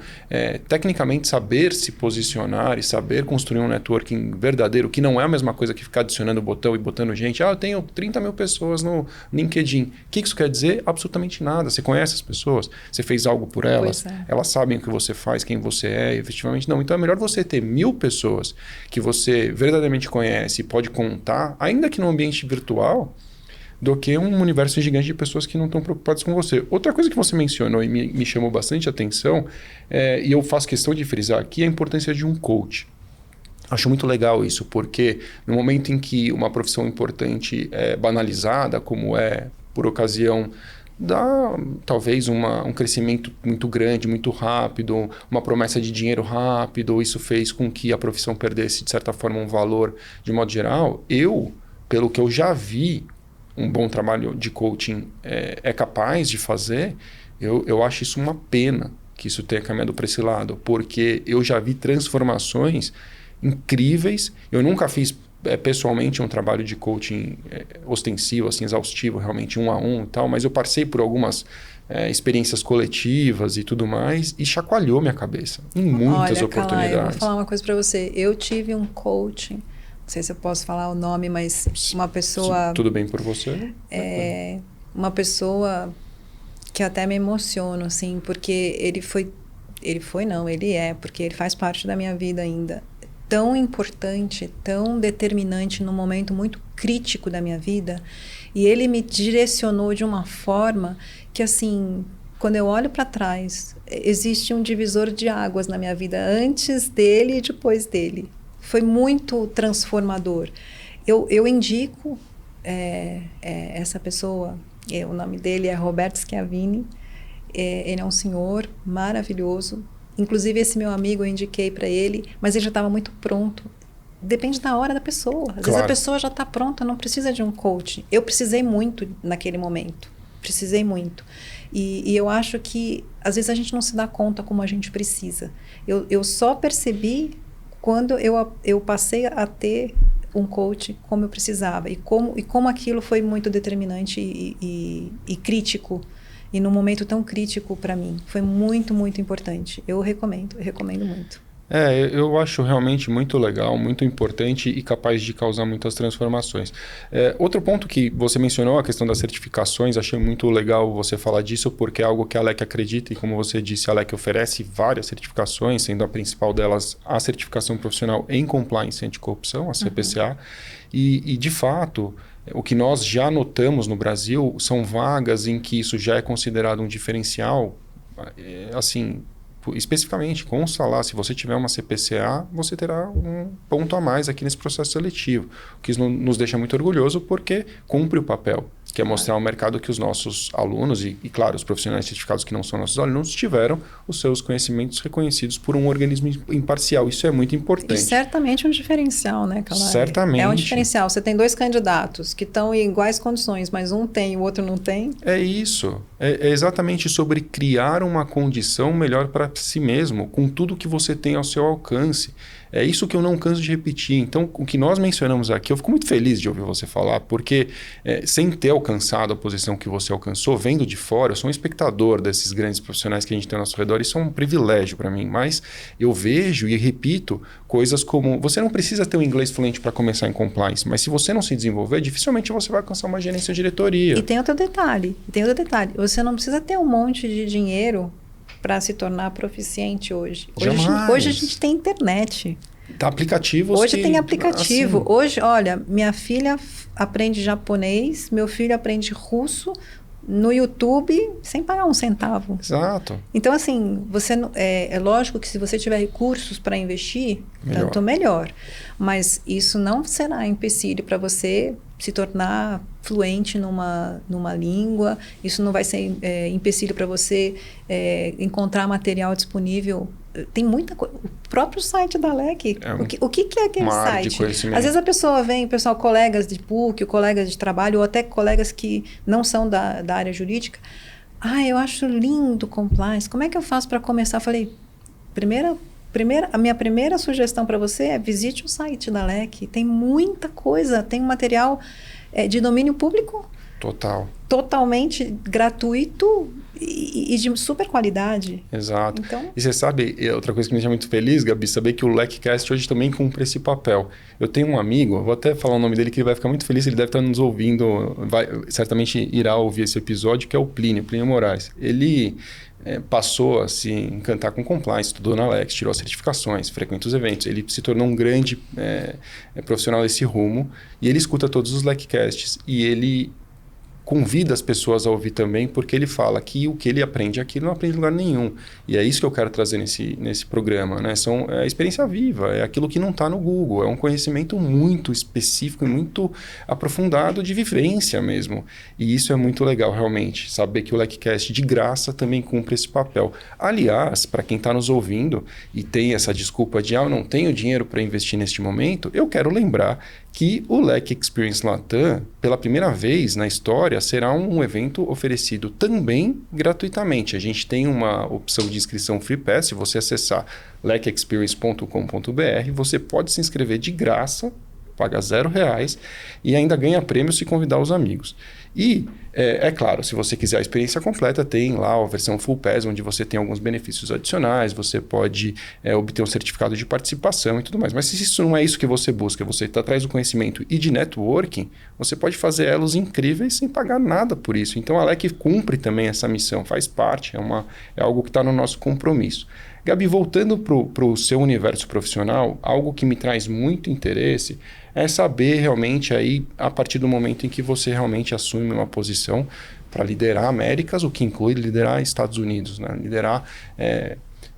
tecnicamente, saber se posicionar e saber construir um networking verdadeiro, que não é a mesma coisa que ficar adicionando botão e botando gente. Eu tenho 30 mil pessoas no LinkedIn. O que isso quer dizer? Absolutamente nada. Você conhece as pessoas? Você fez algo por elas? Elas sabem o que você faz, quem você é, efetivamente não. Então, é melhor você ter 1000 pessoas que você verdadeiramente conhece e pode contar, ainda que no ambiente virtual, do que um universo gigante de pessoas que não estão preocupadas com você. Outra coisa que você mencionou e me chamou bastante atenção, e eu faço questão de frisar aqui, é a importância de um coach. Acho muito legal isso, porque no momento em que uma profissão importante é banalizada, como é por ocasião dá talvez um crescimento muito grande, muito rápido, uma promessa de dinheiro rápido, isso fez com que a profissão perdesse, de certa forma, um valor de modo geral. Pelo que eu já vi, um bom trabalho de coaching é capaz de fazer, eu acho isso uma pena que isso tenha caminhado para esse lado, porque eu já vi transformações incríveis. Eu nunca fiz pessoalmente um trabalho de coaching ostensivo, assim, exaustivo, realmente 1 a 1 e tal, mas eu passei por algumas experiências coletivas e tudo mais, e chacoalhou minha cabeça em muitas oportunidades. Kalai, eu vou falar uma coisa para você. Eu tive um coaching, não sei se eu posso falar o nome, mas uma pessoa... Tudo bem por você? Uma pessoa que até me emociono, assim, porque ele é, porque ele faz parte da minha vida ainda. Tão importante, tão determinante num momento muito crítico da minha vida, e ele me direcionou de uma forma que, assim, quando eu olho para trás, existe um divisor de águas na minha vida, antes dele e depois dele. Foi muito transformador. Eu indico essa pessoa, o nome dele é Roberto Schiavini, ele é um senhor maravilhoso. Inclusive, esse meu amigo eu indiquei para ele, mas ele já estava muito pronto. Depende da hora da pessoa. Às vezes a pessoa já está pronta, não precisa de um coach. Eu precisei muito naquele momento. Precisei muito. E eu acho que, às vezes, a gente não se dá conta como a gente precisa. Eu só percebi quando eu passei a ter um coach como eu precisava. E como aquilo foi muito determinante e crítico. E num momento tão crítico para mim. Foi muito, muito importante. Eu recomendo muito. Eu acho realmente muito legal, muito importante e capaz de causar muitas transformações. Outro ponto que você mencionou, a questão das certificações, achei muito legal você falar disso, porque é algo que a ALEC acredita, e como você disse, a ALEC oferece várias certificações, sendo a principal delas a certificação profissional em compliance anticorrupção, a CPCA, e de fato... O que nós já notamos no Brasil são vagas em que isso já é considerado um diferencial, assim, especificamente, consta lá, se você tiver uma CPCA, você terá um ponto a mais aqui nesse processo seletivo, o que nos deixa muito orgulhoso porque cumpre o papel, que é mostrar ao mercado que os nossos alunos e claro, os profissionais certificados que não são nossos alunos tiveram os seus conhecimentos reconhecidos por um organismo imparcial. Isso é muito importante. E certamente um diferencial, né, Kalai? Certamente. É um diferencial. Você tem 2 candidatos que estão em iguais condições, mas um tem e o outro não tem. É isso. É exatamente sobre criar uma condição melhor para si mesmo, com tudo que você tem ao seu alcance. É isso que eu não canso de repetir. Então, o que nós mencionamos aqui, eu fico muito feliz de ouvir você falar, porque sem ter alcançado a posição que você alcançou, vendo de fora, eu sou um espectador desses grandes profissionais que a gente tem ao nosso redor, isso é um privilégio para mim, mas eu vejo e repito coisas como, você não precisa ter um inglês fluente para começar em compliance, mas se você não se desenvolver, dificilmente você vai alcançar uma gerência ou diretoria. E tem outro detalhe, você não precisa ter um monte de dinheiro para se tornar proficiente hoje. Hoje a gente tem internet. Tá aplicativos. Hoje tem aplicativo. Assim, hoje, olha, minha filha aprende japonês, meu filho aprende russo no YouTube sem pagar um centavo. Exato. Então, assim, é lógico que se você tiver recursos para investir, tanto melhor. Mas isso não será empecilho para você se tornar fluente numa língua. Isso não vai ser empecilho para você encontrar material disponível. Tem muita coisa. O próprio site da LEC. O que é aquele site? Às vezes a pessoa vem, colegas de PUC, colegas de trabalho, ou até colegas que não são da área jurídica. Eu acho lindo compliance. Como é que eu faço para começar? Eu falei, a minha primeira sugestão para você é visite o site da LEC. Tem muita coisa, tem um material de domínio público. Totalmente gratuito e de super qualidade. Exato. Então, e você sabe, outra coisa que me deixa muito feliz, Gabi, saber que o LECcast hoje também cumpre esse papel. Eu tenho um amigo, vou até falar o nome dele, que ele vai ficar muito feliz, ele deve estar nos ouvindo, certamente irá ouvir esse episódio, que é o Plínio Moraes. Ele passou a se encantar com compliance, estudou na LEC, tirou as certificações, frequenta os eventos. Ele se tornou um grande profissional desse rumo e ele escuta todos os LECcasts e ele convida as pessoas a ouvir também, porque ele fala que o que ele aprende aqui não aprende em lugar nenhum. E é isso que eu quero trazer nesse programa, né? É a experiência viva, é aquilo que não está no Google, é um conhecimento muito específico e muito aprofundado de vivência mesmo. E isso é muito legal, realmente, saber que o LECcast de graça também cumpre esse papel. Aliás, para quem está nos ouvindo e tem essa desculpa de eu não tenho dinheiro para investir neste momento, eu quero lembrar que o LEC Experience Latam, pela primeira vez na história, será um evento oferecido também gratuitamente. A gente tem uma opção de inscrição Free Pass. Se você acessar lecexperience.com.br, você pode se inscrever de graça, paga R$0 e ainda ganha prêmio se convidar os amigos. E, é claro, se você quiser a experiência completa, tem lá a versão Full Pass, onde você tem alguns benefícios adicionais, você pode obter um certificado de participação e tudo mais. Mas se isso não é isso que você busca, você está atrás do conhecimento e de networking, você pode fazer elos incríveis sem pagar nada por isso. Então, a LEC cumpre também essa missão, faz parte, é algo que está no nosso compromisso. Gabi, voltando para o seu universo profissional, algo que me traz muito interesse é saber realmente aí, a partir do momento em que você realmente assume uma posição para liderar Américas, o que inclui liderar Estados Unidos, né? Liderar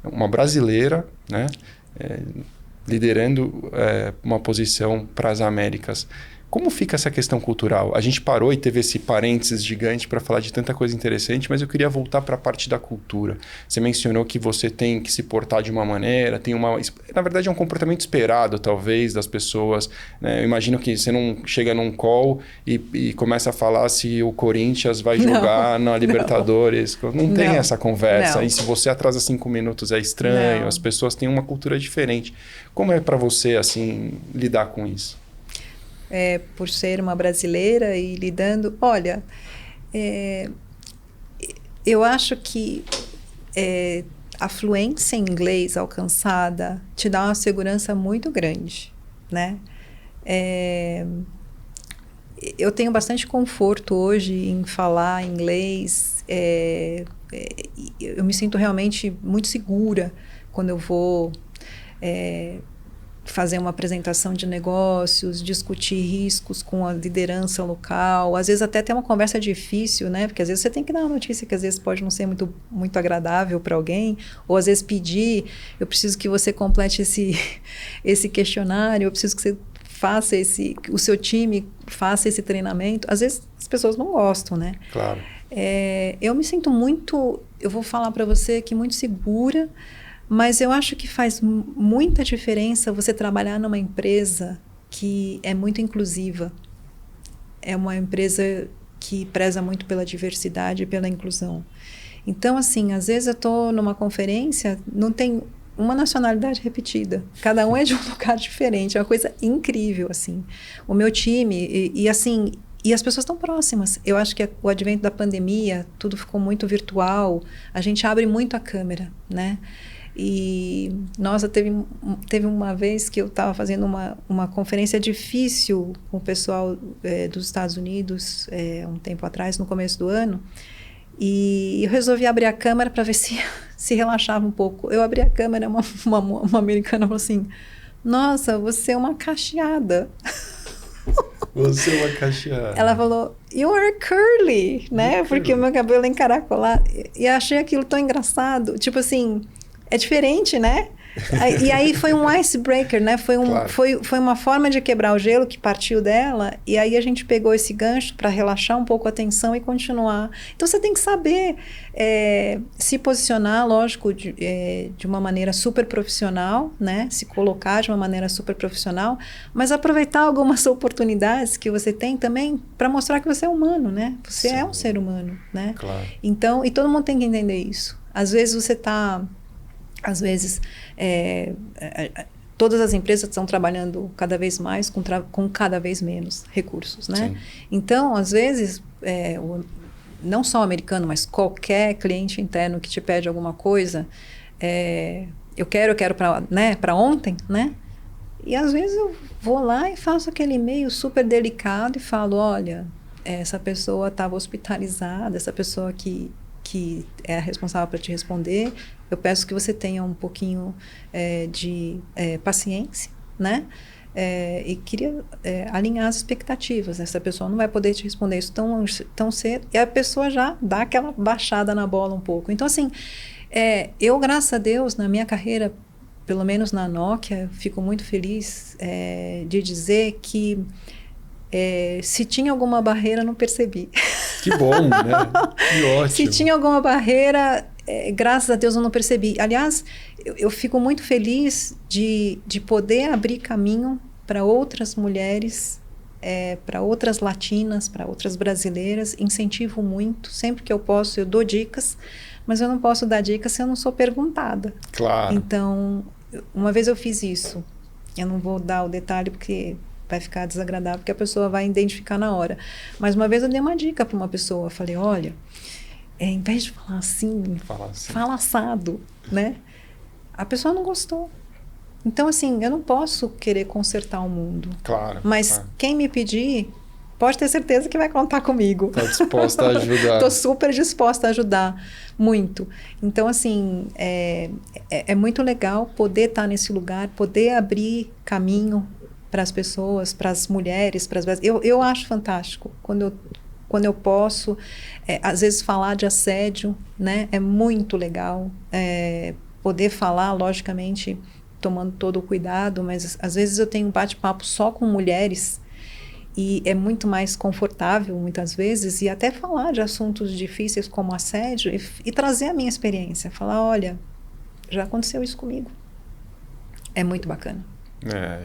uma brasileira, né? Liderando uma posição para as Américas. Como fica essa questão cultural? A gente parou e teve esse parênteses gigante para falar de tanta coisa interessante, mas eu queria voltar para a parte da cultura. Você mencionou que você tem que se portar de uma maneira, na verdade é um comportamento esperado, talvez, das pessoas, né? Eu imagino que você não chega num call e começa a falar se o Corinthians vai jogar na Libertadores. Não tem essa conversa. E se você atrasa 5 minutos é estranho, as pessoas têm uma cultura diferente. Como é para você, assim, lidar com isso? Por ser uma brasileira e lidando... Olha, eu acho que a fluência em inglês alcançada te dá uma segurança muito grande, né? Eu tenho bastante conforto hoje em falar inglês. Eu me sinto realmente muito segura quando eu vou... fazer uma apresentação de negócios, discutir riscos com a liderança local, às vezes até ter uma conversa difícil, né? Porque às vezes você tem que dar uma notícia que às vezes pode não ser muito, muito agradável para alguém, ou às vezes pedir, eu preciso que você complete esse questionário, eu preciso que você faça o seu time faça esse treinamento. Às vezes as pessoas não gostam, né? Claro. Eu me sinto muito, eu vou falar para você que muito segura, mas eu acho que faz muita diferença você trabalhar numa empresa que é muito inclusiva. É uma empresa que preza muito pela diversidade e pela inclusão. Então, assim, às vezes eu estou numa conferência, não tem uma nacionalidade repetida. Cada um é de um lugar diferente. É uma coisa incrível, assim. O meu time, assim... E as pessoas estão próximas. Eu acho que o advento da pandemia, tudo ficou muito virtual. A gente abre muito a câmera, né? E, nossa, teve uma vez que eu estava fazendo uma conferência difícil com o pessoal dos Estados Unidos, um tempo atrás, no começo do ano. E eu resolvi abrir a câmera para ver se relaxava um pouco. Eu abri a câmera, uma americana falou assim, nossa, você é uma cacheada. Você é uma cacheada. Ela falou, you are curly, né? Porque o meu cabelo é encaracolado. E achei aquilo tão engraçado. Tipo assim, é diferente, né? E aí foi um icebreaker, né? Claro. Foi uma forma de quebrar o gelo que partiu dela. E aí a gente pegou esse gancho para relaxar um pouco a tensão e continuar. Então você tem que saber se posicionar, lógico, de uma maneira super profissional, né? Se colocar de uma maneira super profissional, mas aproveitar algumas oportunidades que você tem também para mostrar que você é humano, né? Você é um ser humano, né? Claro. Então, e todo mundo tem que entender isso. Às vezes você está... Às vezes, todas as empresas estão trabalhando cada vez mais com cada vez menos recursos, né? Sim. Então, às vezes, não só o americano, mas qualquer cliente interno que te pede alguma coisa, eu quero para ontem, né? E às vezes eu vou lá e faço aquele e-mail super delicado e falo, olha, essa pessoa estava hospitalizada, essa pessoa que é a responsável para te responder, eu peço que você tenha um pouquinho de paciência, né? E queria alinhar as expectativas. Essa pessoa não vai poder te responder isso tão cedo, e a pessoa já dá aquela baixada na bola um pouco. Então, assim, eu, graças a Deus, na minha carreira, pelo menos na Nokia, fico muito feliz de dizer que se tinha alguma barreira, não percebi. Que bom, né? Que ótimo. Se tinha alguma barreira, graças a Deus eu não percebi. Aliás, eu fico muito feliz de poder abrir caminho para outras mulheres, para outras latinas, para outras brasileiras. Incentivo muito. Sempre que eu posso, eu dou dicas, mas eu não posso dar dicas se eu não sou perguntada. Claro. Então, uma vez eu fiz isso. Eu não vou dar o detalhe porque vai ficar desagradável, porque a pessoa vai identificar na hora. Mas uma vez eu dei uma dica para uma pessoa. Falei, olha, em vez de falar assim, fala assado, né? A pessoa não gostou. Então, assim, eu não posso querer consertar o mundo. Claro. Mas claro. Quem me pedir, pode ter certeza que vai contar comigo. Está disposta a ajudar. Estou super disposta a ajudar, muito. Então, assim, é muito legal poder estar nesse lugar, poder abrir caminho para as pessoas, para as mulheres, para as... Eu acho fantástico quando eu posso, às vezes falar de assédio, né? É muito legal poder falar, logicamente, tomando todo o cuidado, mas às vezes eu tenho um bate-papo só com mulheres e é muito mais confortável, muitas vezes, e até falar de assuntos difíceis como assédio e trazer a minha experiência, falar, olha, já aconteceu isso comigo. É muito bacana.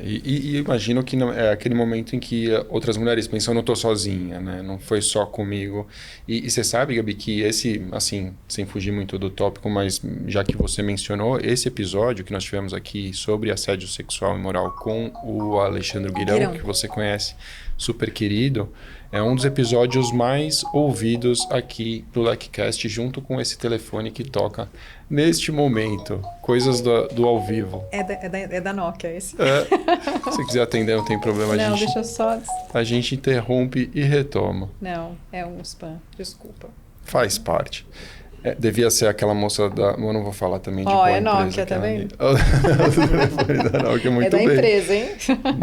E imagino que não, é aquele momento em que outras mulheres pensam, eu não estou sozinha, né? Não foi só comigo. E você sabe, Gabi, que esse, assim, sem fugir muito do tópico, mas já que você mencionou, esse episódio que nós tivemos aqui sobre assédio sexual e moral com o Alexandre Guirão, que você conhece, super querido, é um dos episódios mais ouvidos aqui do LecCast, junto com esse telefone que toca neste momento. Coisas do ao vivo. É da Nokia esse. Se você quiser atender, não tem problema. Não, deixa eu só... A gente interrompe e retoma. Não, é um spam. Desculpa. Faz parte. Devia ser aquela moça da... Eu não vou falar também de qual qual é empresa. Nokia, tá vendo? O telefone da Nokia, muito bem. É da empresa, hein?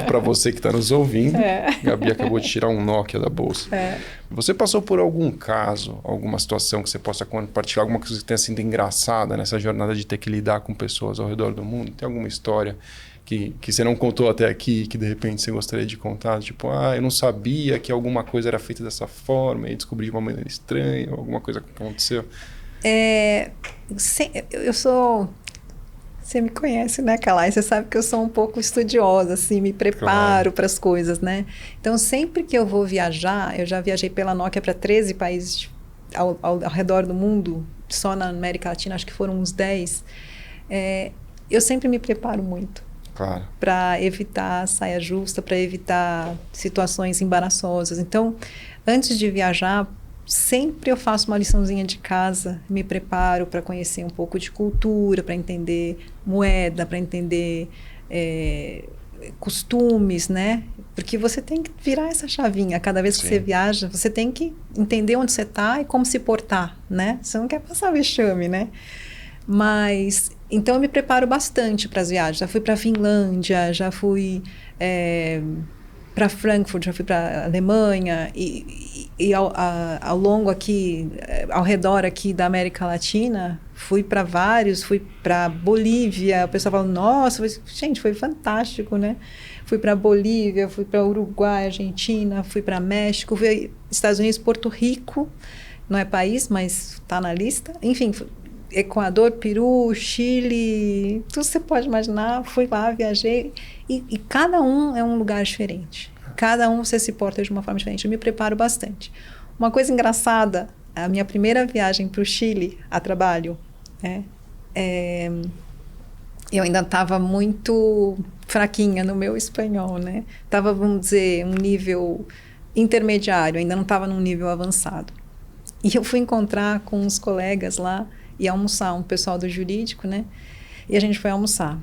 Para você que está nos ouvindo, Gabi acabou de tirar um Nokia da bolsa. Você passou por algum caso, alguma situação que você possa compartilhar, alguma coisa que tenha sido engraçada nessa jornada de ter que lidar com pessoas ao redor do mundo? Tem alguma história que você não contou até aqui, que de repente você gostaria de contar? Tipo, eu não sabia que alguma coisa era feita dessa forma e descobri de uma maneira estranha, alguma coisa que aconteceu? Eu sou... Você me conhece, né, Kalai? Você sabe que eu sou um pouco estudiosa, assim, me preparo para as coisas, né? Então, sempre que eu vou viajar, eu já viajei pela Nokia para 13 países ao redor do mundo, só na América Latina, acho que foram uns 10. eu sempre me preparo muito. Claro. Para evitar saia justa, para evitar situações embaraçosas. Então, antes de viajar, sempre eu faço uma liçãozinha de casa, me preparo para conhecer um pouco de cultura, para entender moeda, para entender costumes, né? Porque você tem que virar essa chavinha. Cada vez que você viaja, você tem que entender onde você está e como se portar, né? Você não quer passar vexame, né? Mas, então eu me preparo bastante para as viagens. Já fui para a Finlândia, já fui para Frankfurt, já fui para a Alemanha e ao longo aqui, ao redor aqui da América Latina, fui para vários, fui para Bolívia. O pessoal fala, nossa, gente, foi fantástico, né? Fui para Bolívia, fui para Uruguai, Argentina, fui para México, fui Estados Unidos, Porto Rico, não é país, mas está na lista. Enfim, Equador, Peru, Chile, tudo você pode imaginar. Fui lá, viajei e cada um é um lugar diferente. Cada um você se porta de uma forma diferente. Eu me preparo bastante. Uma coisa engraçada, a minha primeira viagem para o Chile a trabalho, eu ainda estava muito fraquinha no meu espanhol, né? Estava, vamos dizer, um nível intermediário, ainda não estava num nível avançado. E eu fui encontrar com uns colegas lá e almoçar, um pessoal do jurídico, né? E a gente foi almoçar.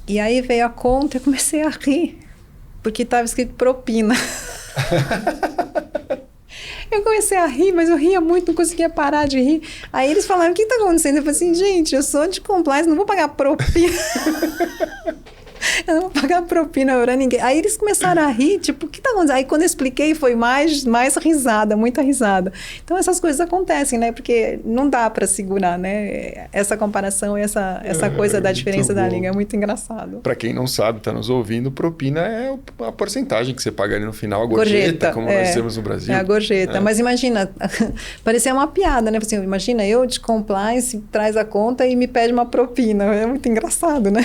E aí veio a conta e eu comecei a rir, porque estava escrito propina. Eu comecei a rir, mas eu ria muito, não conseguia parar de rir. Aí eles falaram, o que está acontecendo? Eu falei assim, gente, eu sou de compliance, não vou pagar propina. Eu não vou pagar propina para ninguém. Aí eles começaram a rir, tipo, o que tá acontecendo? Aí quando eu expliquei foi mais risada, muita risada. Então essas coisas acontecem, né? Porque não dá para segurar, né? Essa comparação e essa coisa da diferença da língua é muito engraçado. Para quem não sabe, tá nos ouvindo, propina é a porcentagem que você paga ali no final, a gorjeta, como nós temos no Brasil. É a gorjeta. Mas imagina, parecia uma piada, né? Assim, imagina eu de compliance, traz a conta e me pede uma propina. É muito engraçado, né?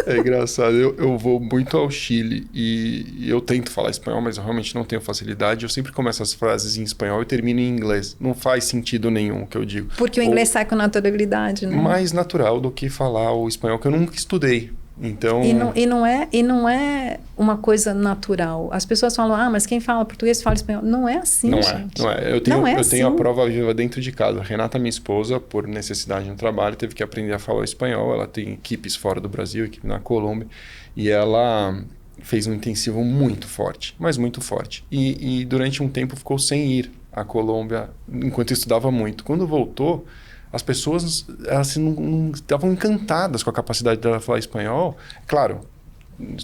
É engraçado. Eu vou muito ao Chile e eu tento falar espanhol, mas eu realmente não tenho facilidade. Eu sempre começo as frases em espanhol e termino em inglês. Não faz sentido nenhum o que eu digo. Porque o inglês sai com naturalidade, né? Mais natural do que falar o espanhol, que eu nunca estudei. Então... E não é uma coisa natural. As pessoas falam, mas quem fala português fala espanhol. Não é assim, gente. Não é. Eu tenho a prova viva dentro de casa. A Renata, minha esposa, por necessidade no trabalho, teve que aprender a falar espanhol. Ela tem equipes fora do Brasil, equipe na Colômbia. E ela fez um intensivo muito forte, mas muito forte. E durante um tempo ficou sem ir à Colômbia, enquanto estudava muito. Quando voltou, as pessoas elas não estavam encantadas com a capacidade dela falar espanhol. Claro,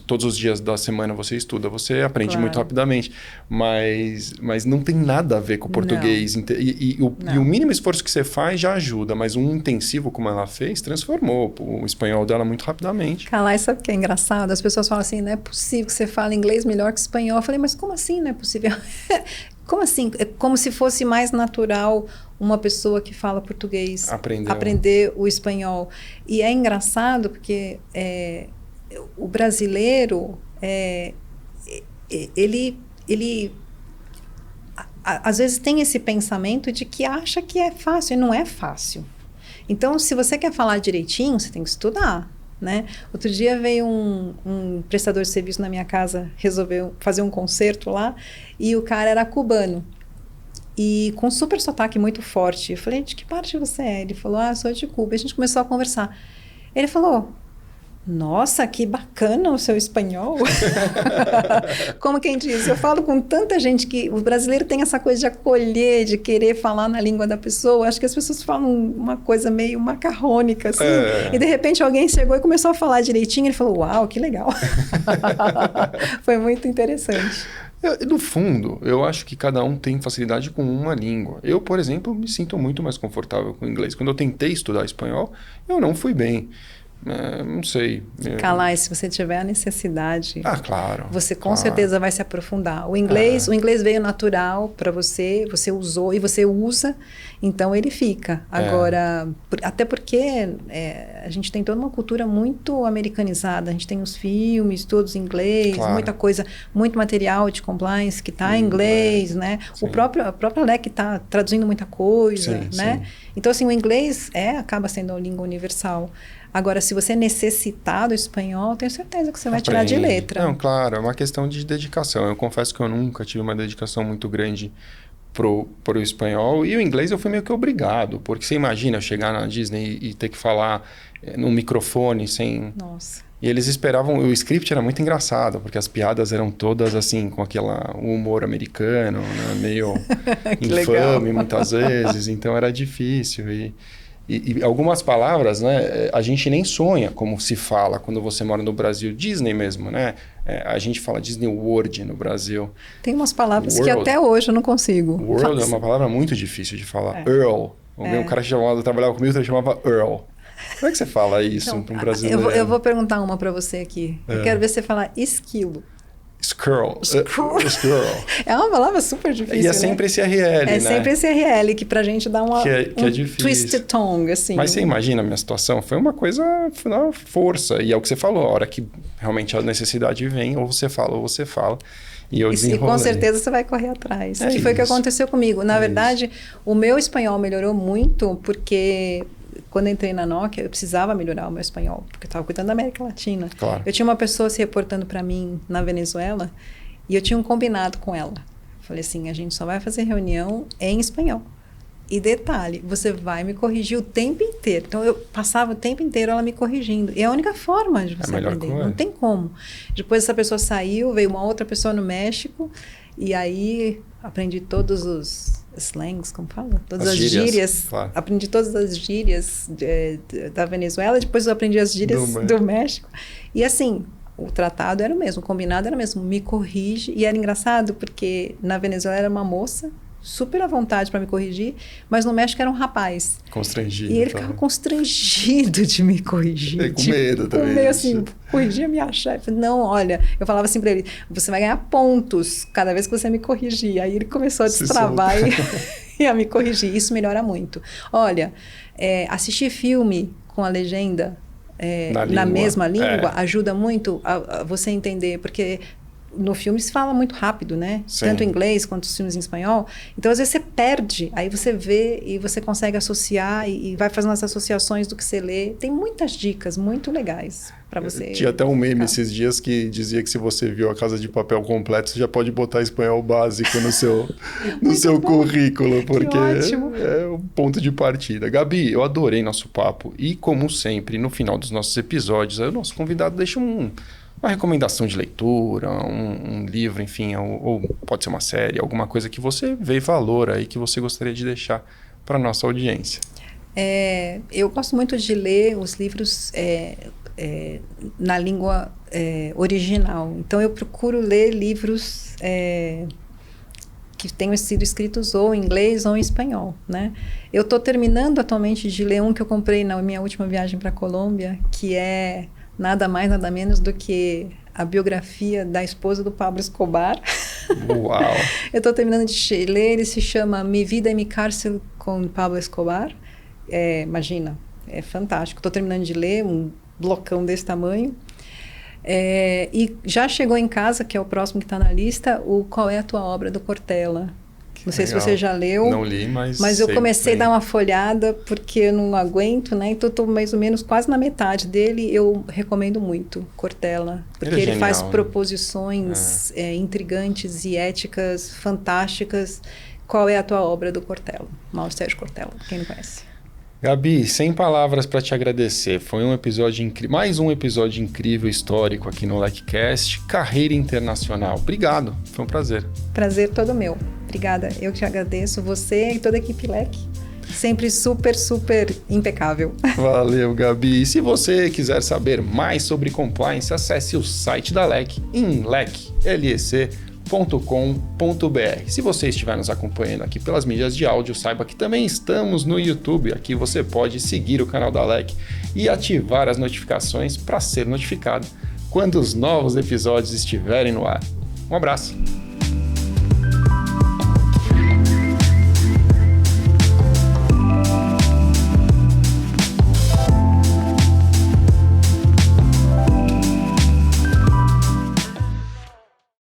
todos os dias da semana você estuda, você aprende muito rapidamente, mas não tem nada a ver com o português. E o mínimo esforço que você faz já ajuda, mas um intensivo como ela fez transformou o espanhol dela muito rapidamente. Calai, sabe o que é engraçado? As pessoas falam assim, não é possível que você fale inglês melhor que espanhol. Eu falei, mas como assim não é possível? Como assim? É como se fosse mais natural uma pessoa que fala português aprender o espanhol. E é engraçado porque o brasileiro, ele às vezes tem esse pensamento de que acha que é fácil, e não é fácil. Então, se você quer falar direitinho, você tem que estudar, né? Outro dia veio um prestador de serviço na minha casa, resolveu fazer um concerto lá, e o cara era cubano. E com um super sotaque muito forte. Eu falei, de que parte você é? Ele falou, sou de Cuba. E a gente começou a conversar. Ele falou, nossa, que bacana o seu espanhol. Como quem diz, eu falo com tanta gente que o brasileiro tem essa coisa de acolher, de querer falar na língua da pessoa. Acho que as pessoas falam uma coisa meio macarrônica, assim. E de repente alguém chegou e começou a falar direitinho. Ele falou, uau, que legal. Foi muito interessante. No fundo, eu acho que cada um tem facilidade com uma língua. Eu, por exemplo, me sinto muito mais confortável com o inglês. Quando eu tentei estudar espanhol, eu não fui bem. Não sei. Calai, se você tiver a necessidade, claro, você com certeza vai se aprofundar. O inglês veio natural para você usou e você usa, então ele fica. Agora, até porque a gente tem toda uma cultura muito americanizada, a gente tem os filmes todos em inglês, muita coisa, muito material de compliance que está em inglês, né? A própria LEC está traduzindo muita coisa, né? Sim. Então, assim, o inglês acaba sendo a língua universal. Agora, se você necessitar do espanhol, tenho certeza que você vai tirar de letra. Não, claro, é uma questão de dedicação. Eu confesso que eu nunca tive uma dedicação muito grande pro espanhol, e o inglês eu fui meio que obrigado, porque você imagina eu chegar na Disney e ter que falar no microfone sem... Nossa. E eles esperavam... O script era muito engraçado, porque as piadas eram todas assim, com um humor americano, né? Meio infame muitas vezes, então era difícil. E algumas palavras, né, a gente nem sonha como se fala quando você mora no Brasil. Disney mesmo, né? A gente fala Disney World no Brasil. Tem umas palavras que até hoje eu não consigo. World é uma palavra muito difícil de falar. Earl. O cara que trabalhava comigo, ele chamava Earl. Como é que você fala isso Então, para um brasileiro? Eu vou perguntar uma para você aqui. Eu quero ver você falar esquilo. Squirrel. É uma palavra super difícil, E é sempre esse RL, né? É sempre esse RL, que pra gente dá uma que é difícil. Twisted tongue, assim. Mas você imagina a minha situação? Foi uma coisa, na força. E é o que você falou, a hora que realmente a necessidade vem, ou você fala. E eu desenrolei. E com certeza você vai correr atrás. Que foi o que aconteceu comigo. Na verdade, o meu espanhol melhorou muito, porque... Quando eu entrei na Nokia, eu precisava melhorar o meu espanhol, porque eu estava cuidando da América Latina. Claro. Eu tinha uma pessoa se reportando para mim na Venezuela e eu tinha um combinado com ela. Falei assim, a gente só vai fazer reunião em espanhol. E detalhe, você vai me corrigir o tempo inteiro. Então, eu passava o tempo inteiro ela me corrigindo. E é a única forma de você aprender. Não tem como. Depois essa pessoa saiu, veio uma outra pessoa no México e aí aprendi todos os slangs, como fala? Todas as gírias. Claro. Aprendi todas as gírias da Venezuela, depois eu aprendi as gírias do México. E assim, o tratado era o mesmo, o combinado era o mesmo, me corrige. E era engraçado porque na Venezuela era uma moça, super à vontade para me corrigir, mas no México era um rapaz. Constrangido. E ele ficava constrangido de me corrigir. Com medo também. Com medo, assim, corrigia minha chefe. Não, olha, eu falava assim para ele, você vai ganhar pontos cada vez que você me corrigir. Aí ele começou a destravar e a me corrigir. Isso melhora muito. Olha, assistir filme com a legenda na mesma língua ajuda muito a você entender, porque... No filme se fala muito rápido, né? Sim. Tanto em inglês quanto os filmes em espanhol. Então, às vezes, você perde. Aí você vê e você consegue associar e vai fazendo as associações do que você lê. Tem muitas dicas muito legais para você. Tinha até um meme esses dias que dizia que se você viu A Casa de Papel completo, você já pode botar espanhol básico no seu currículo, porque é o ponto de partida. Gabi, eu adorei nosso papo. E, como sempre, no final dos nossos episódios, o nosso convidado deixa uma recomendação de leitura, um livro, enfim, ou pode ser uma série, alguma coisa que você vê valor aí, que você gostaria de deixar para a nossa audiência. Eu gosto muito de ler os livros na língua original. Então, eu procuro ler livros que tenham sido escritos ou em inglês ou em espanhol, né? Eu estou terminando atualmente de ler um que eu comprei na minha última viagem para a Colômbia, que é... nada mais, nada menos do que a biografia da esposa do Pablo Escobar. Uau! Eu estou terminando de ler, ele se chama Mi Vida e Mi Cárcel com Pablo Escobar. Imagina, é fantástico. Estou terminando de ler, um blocão desse tamanho. E já chegou em casa, que é o próximo que está na lista, o Qual é a Tua Obra, do Cortella. Não sei se você já leu. Não li, mas eu comecei a dar uma folhada porque eu não aguento, né? Então, estou mais ou menos quase na metade dele. Eu recomendo muito Cortella, porque ele faz proposições intrigantes e éticas fantásticas. Qual é a tua obra, do Cortella? Mauro Sérgio Cortella, quem não conhece. Gabi, sem palavras para te agradecer. Foi um episódio incrível, mais um episódio incrível, histórico aqui no LecCast, Carreira Internacional. Obrigado, foi um prazer. Prazer todo meu. Obrigada. Eu te agradeço, você e toda a equipe LEC. Sempre super, super impecável. Valeu, Gabi. E se você quiser saber mais sobre compliance, acesse o site da LEC em lec.com.br. Se você estiver nos acompanhando aqui pelas mídias de áudio, saiba que também estamos no YouTube. Aqui você pode seguir o canal da LEC e ativar as notificações para ser notificado quando os novos episódios estiverem no ar. Um abraço!